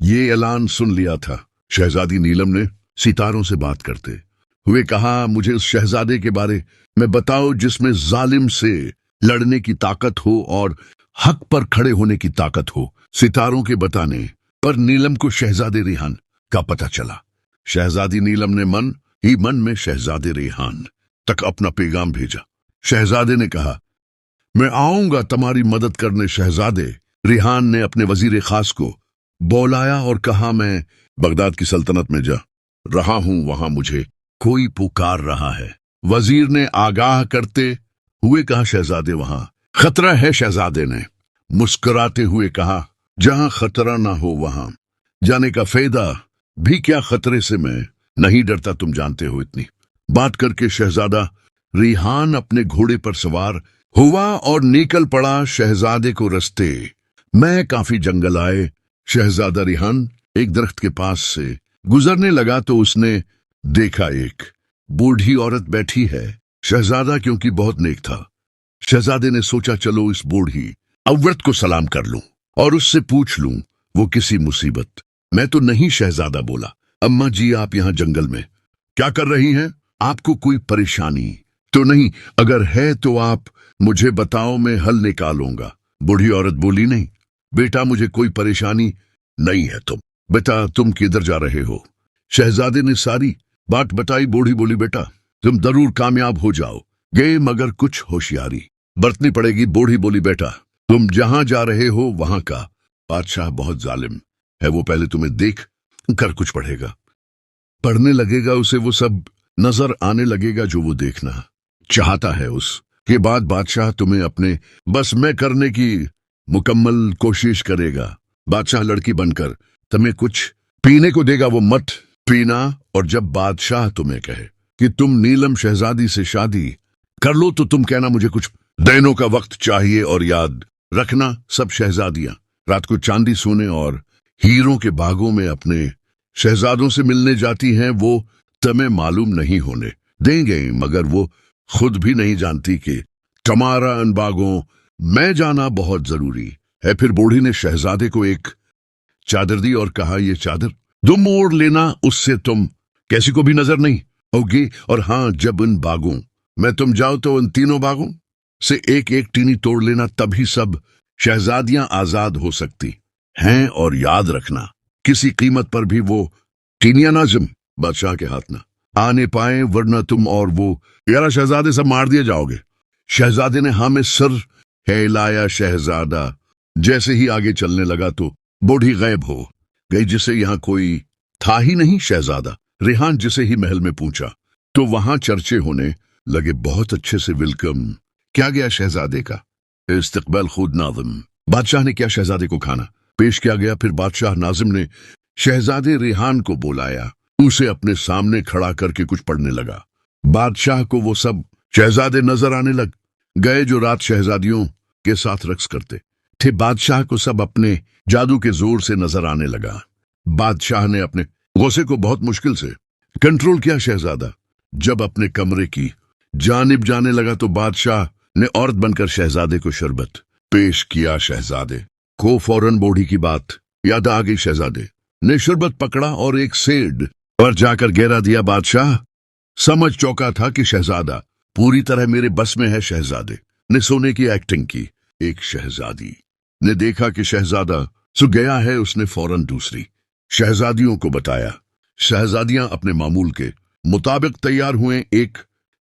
ये ऐलान सुन लिया था। शहजादी नीलम ने सितारों से बात करते हुए कहा, मुझे उस शहजादे के बारे में बताओ जिसमें जालिम से लड़ने की ताकत हो और हक पर खड़े होने की ताकत हो। सितारों के बताने पर नीलम को शहजादे रेहान का पता चला। शहजादी नीलम ने मन ही मन में शहजादे रेहान तक अपना पैगाम भेजा। शहजादे ने कहा, मैं आऊंगा तुम्हारी मदद करने। शहजादे रेहान ने अपने वजीर खास को बुलाया और कहा, मैं बगदाद की सल्तनत में जा रहा हूं, वहां मुझे कोई पुकार रहा है। वजीर ने आगाह करते हुए कहा, शहजादे वहां खतरा है। शहजादे ने मुस्कुराते हुए कहा, जहां खतरा ना हो वहां जाने का फायदा भी क्या, खतरे से मैं नहीं डरता, तुम जानते हो। इतनी बात करके शहजादा रेहान अपने घोड़े पर सवार हुआ और निकल पड़ा शहजादे को रस्ते में काफी जंगल आए। शहजादा रेहान एक दरख्त के पास से गुजरने लगा तो उसने देखा एक बूढ़ी औरत बैठी है। शहजादा क्योंकि बहुत नेक था, शहजादे ने सोचा चलो इस बूढ़ी औरत को सलाम कर लूं और उससे पूछ लूं वो किसी मुसीबत मैं तो नहीं। शहजादा बोला, अम्मा जी आप यहाँ जंगल में क्या कर रही हैं? आपको कोई परेशानी तो नहीं? अगर है तो आप मुझे बताओ, मैं हल निकालूंगा। बूढ़ी औरत बोली, नहीं बेटा मुझे कोई परेशानी नहीं है। बेटा तुम किधर जा रहे हो? शहजादे ने सारी बात बताई। बूढ़ी बोली, बेटा तुम जरूर कामयाब हो जाओगे मगर कुछ होशियारी बरतनी पड़ेगी। बूढ़ी बोली, बेटा तुम जहां जा रहे हो वहां का बादशाह बहुत जालिम है, वो पहले तुम्हें देख कर कुछ पढ़ने लगेगा, उसे वो सब नजर आने लगेगा जो वो देखना चाहता है। उसके बाद बादशाह तुम्हें अपने बस में करने की मुकम्मल कोशिश करेगा। बादशाह लड़की बनकर तुम्हें कुछ पीने को देगा, वो मत पीना। और जब बादशाह तुम्हें कहे कि तुम नीलम शहजादी से शादी कर लो तो तुम कहना मुझे कुछ दिनों का वक्त चाहिए। और याद रखना सब शहजादियां रात को चांदी सोने और हीरों के बागों में अपने शहजादों से मिलने जाती हैं। वो तुम्हें मालूम नहीं होने देंगे मगर वो खुद भी नहीं जानती कि तुम्हारा इन बागों में जाना बहुत जरूरी है। फिर बूढ़ी ने शहजादे को एक चादर दी और कहा, ये चादर तुम ओढ़ लेना, उससे तुम किसी को भी नजर नहीं होगी। और हाँ, जब इन बागों में तुम जाओ तो इन तीनों बागों से एक एक टीनी तोड़ लेना, तभी सब शहजादियां आजाद हो सकती हैं। और याद रखना किसी कीमत पर भी वो टीनियां नाज़िम बादशाह के हाथ ना आने पाए, वरना तुम और वो 11 शहजादे सब मार दिए जाओगे। शहजादे ने हाँ में सर हिलाया। शहजादा जैसे ही आगे चलने लगा तो बूढ़ी गायब हो गई, जिसे यहाँ कोई था ही नहीं। शहजादा रेहान जिसे ही महल में पूछा तो वहां चर्चे होने लगे। बहुत अच्छे से वेलकम क्या गया शहजादे का, इस्तकबाल खुद नाज़िम। बादशाह ने क्या शहजादे को खाना पेश किया गया। फिर बादशाह नाज़िम ने शहजादे रेहान को बुलाया, उसे अपने सामने खड़ा करके कुछ पढ़ने लगा। बादशाह को वो सब शहजादे नजर आने लग गए जो रात शहजादियों के साथ रक्स करते थे। बादशाह को सब अपने जादू के जोर से नजर आने लगा। बादशाह ने अपने गुस्से को बहुत मुश्किल से कंट्रोल किया। शहजादा जब अपने कमरे की जानिब जाने लगा तो बादशाह ने औरत बनकर शहजादे को शरबत पेश किया। शहजादे को फौरन बूढ़ी की बात याद आ गई। शहजादे ने शरबत पकड़ा और एक सेड पर जाकर गहरा दिया। बादशाह समझ चौका था कि शहजादा पूरी तरह मेरे बस में है। शहजादे ने सोने की एक्टिंग की। एक शहजादी ने देखा कि शहजादा सो गया है, उसने फौरन दूसरी शहजादियों को बताया। शहजादियां अपने मामूल के मुताबिक तैयार हुए। एक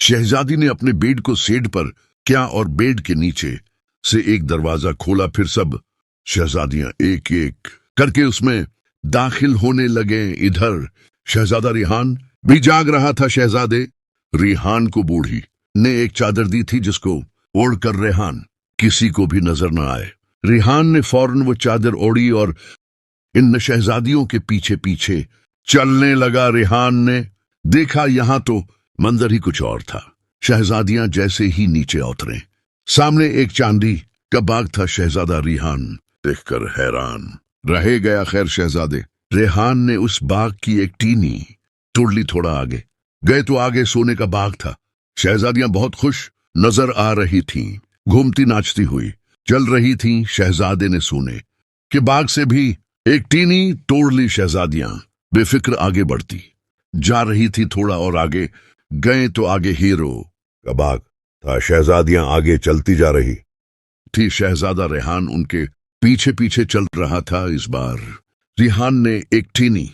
शहजादी ने अपने बेड को सेड पर किया और बेड के नीचे से एक दरवाजा खोला। फिर सब शहजादियां एक एक करके उसमें दाखिल होने लगे। इधर शहजादा रेहान भी जाग रहा था। शहजादे रेहान को बूढ़ी ने एक चादर दी थी जिसको ओढ़कर रेहान किसी को भी नजर न आए। रेहान ने फौरन वो चादर ओढ़ी और इन शहजादियों के पीछे पीछे चलने लगा। रेहान ने देखा यहां तो मंजर ही कुछ और था। शहजादियां जैसे ही नीचे उतरे सामने एक चांदी का बाग था। शहजादा रेहान देखकर हैरान रह गया। खैर शहजादे रेहान ने उस बाग की एक टीनी तोड़ ली। थोड़ा आगे गए तो आगे सोने का बाग था। शहजादियां बहुत खुश नजर आ रही थीं, घूमती नाचती हुई चल रही थीं। शहजादे ने सोने के बाग से भी एक टीनी टोरली शहजादियां बेफिक्र आगे बढ़ती जा रही थी। थोड़ा और आगे गए तो आगे हीरो का बाग था। शहजादियां आगे चलती जा रही थी। शहजादा रेहान उनके पीछे पीछे चल रहा था। इस बार रेहान ने एक टीनी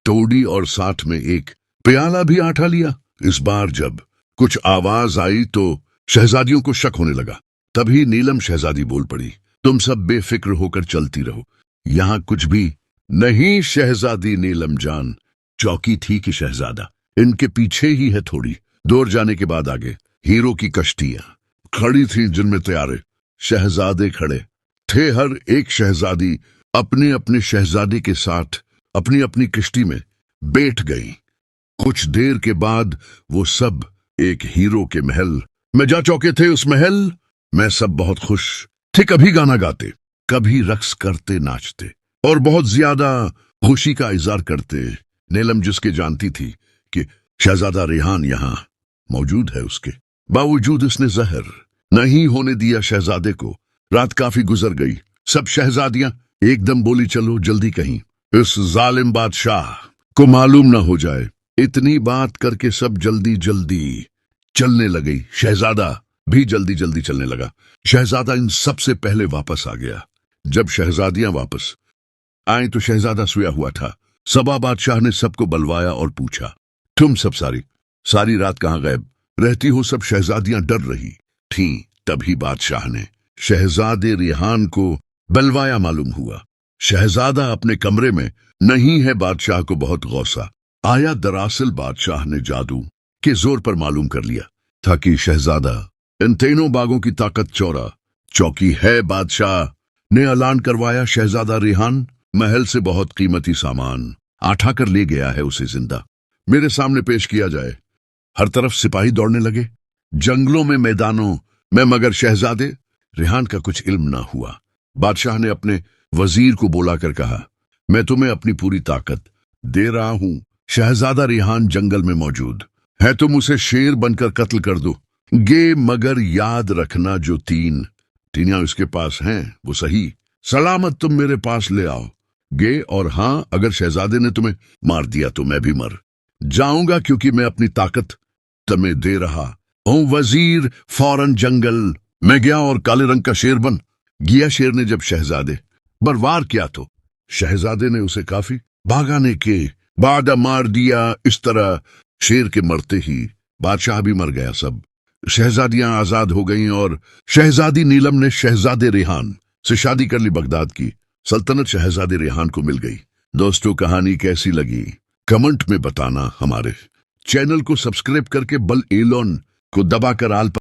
तोड़ी और साथ में एक प्याला भी आटा लिया। इस बार जब कुछ आवाज आई तो शहजादियों को शक होने लगा। तभी नीलम शहजादी बोल पड़ी, तुम सब बेफिक्र होकर चलती रहो, यहां कुछ भी नहीं। शहजादी नीलम जान चौकी थी कि शहजादा इनके पीछे ही है। थोड़ी दूर जाने के बाद आगे हीरो की कश्तियां खड़ी थीं, जिनमें तैयारे शहजादे खड़े थे। हर एक शहजादी अपने अपने शहजादे के साथ अपनी अपनी कश्ती में बैठ गई। कुछ देर के बाद वो सब एक हीरो के महल में जा चौके थे। उस महल में सब बहुत खुश थे, कभी गाना गाते, कभी रक्स करते नाचते और बहुत ज्यादा खुशी का इजहार करते। नीलम जिसके जानती थी कि शहजादा रेहान यहां मौजूद है, उसके बावजूद उसने जहर नहीं होने दिया शहजादे को। रात काफी गुजर गई। सब शहजादियां एकदम बोली, चलो जल्दी कहीं इस जालिम बादशाह को मालूम ना हो जाए। इतनी बात करके सब जल्दी जल्दी चलने लगी। शहजादा भी जल्दी जल्दी चलने लगा। शहजादा इन सबसे पहले वापस आ गया। जब शहजादियां वापस आए तो शहजादा सोया हुआ था। सबा बादशाह ने सबको बुलवाया और पूछा, तुम सब सारी रात कहां गायब रहती हो? सब शहजादियां डर रही थीं। तभी बादशाह ने शहजादे रेहान को बुलवाया। मालूम हुआ शहजादा अपने कमरे में नहीं है। बादशाह को बहुत गौसा आया। दरअसल बादशाह ने जादू के जोर पर मालूम कर लिया था कि शहजादा इन तीनों बागों की ताकत चौरा चौकी है। बादशाह ने ऐलान करवाया, शहजादा रेहान महल से बहुत कीमती सामान आठा कर ले गया है, उसे जिंदा मेरे सामने पेश किया जाए। हर तरफ सिपाही दौड़ने लगे, जंगलों में, मैदानों में, मगर शहजादे रेहान का कुछ इल्म ना हुआ। बादशाह ने अपने वजीर को बुलाकर कहा, मैं तुम्हें अपनी पूरी ताकत दे रहा हूं। शहजादा रेहान जंगल में मौजूद है, तुम उसे शेर बनकर कत्ल कर दो गे, मगर याद रखना जो तीनियां उसके पास हैं वो सही सलामत तुम मेरे पास ले आओ गे। और हां, अगर शहजादे ने तुम्हें मार दिया तो मैं भी मर जाऊंगा, क्योंकि मैं अपनी ताकत तुम्हें दे रहा हूं। वजीर फौरन जंगल में गया और काले रंग का शेर बन गया। शेर ने जब शहजादे पर वार किया तो शहजादे ने उसे काफी भागाने के बाद मार दिया। इस तरह शेर के मरते ही बादशाह भी मर गया। सब शहजादियां आजाद हो गईं और शहजादी नीलम ने शहजादे रेहान से शादी कर ली। बगदाद की सल्तनत शहजादे रेहान को मिल गई। दोस्तों, कहानी कैसी लगी कमेंट में बताना। हमारे चैनल को सब्सक्राइब करके बेल आइकन को दबाकर आल